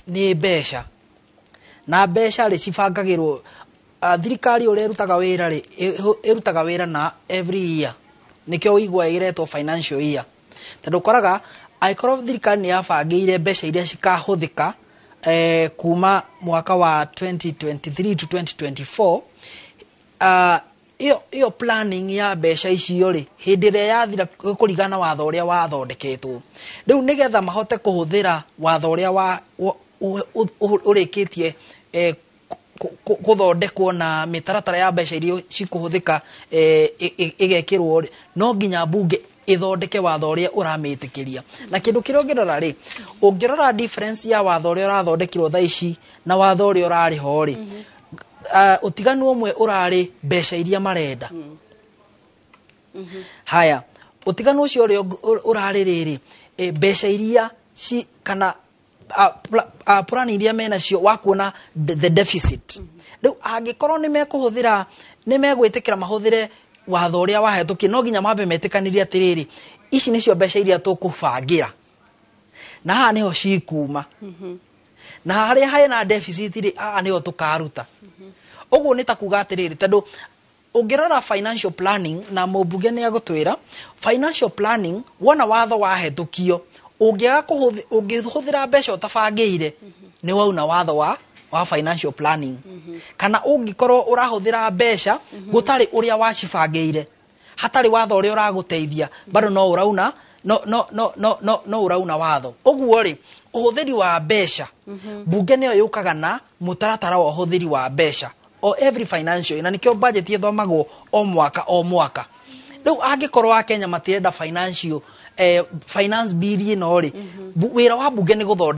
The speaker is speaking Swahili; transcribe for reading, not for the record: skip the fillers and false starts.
nĩ mbeca na mbeca rĩ cibangagĩrwo thirikari ũrĩa ĩrutaga wĩra na every year nikio wĩigua ĩretwo financial year tondũ koraga aikorwo thirikari nĩ yabangĩire mbeca iria cikahũthĩka kuma mwaka wa 2023 to 2024 iyo planning ya mbeca icio ri hindi ĩrĩa yathira kũringana watho ũrĩa wathondeketwo rĩu nĩgetha mahote kũhũthĩra watho ũrĩa ũrĩkĩtie gũthondekwo na mĩtaratara ya mbeca iria cikũhũthĩka igekĩrwo no nginya bunge ithondeke watho ũrĩa ũramĩtĩkĩria na kĩndũ kĩrĩa ũngĩrora rĩ ũngĩrora difference ya watho ũrĩa ũrathondekirwo thaa ici na watho ũrĩa ũrarĩ ho rĩ utiganu umwe urari mbeca iria marenda haya utiganu ucio urari riri mbeca iria ci kana plan iria mena cio wakuona the deficit riu angikorwo ni mekuhuthira ni megwitikira mahuthire watho uria wahetũkie no nginya mambe metikaniria atiriri ici nicio mbeca iria tukubangira na haha niho cikuma na haria haina deficit ri haha niho tukaruta oguo nĩ ta kuga atiriri tondu ungirora financial planning na mũmbunge nĩ agũtwĩra financial planning wona watho wahetũkio ũngĩhũthĩra mbeca ũtabangĩire nĩ wauna watho wa financial planning kana ũngĩkorwo ũrahũthĩra mbeca gũtarĩ ũrĩa wacibangĩire hatarĩ watho ũrĩa ũragũteithia bado no ũrauna no ũrauna watho ũguo rĩ ũhũthĩri wa mbeca bunge nĩyo yũkaga na mũtaratara wa ũhũthĩri wa mbeca o every financial na nikio budget ithomagwo o mwaka riu angikorwo wa Kenya matirenda finance bill ino ri wira wa bunge ni guthondeka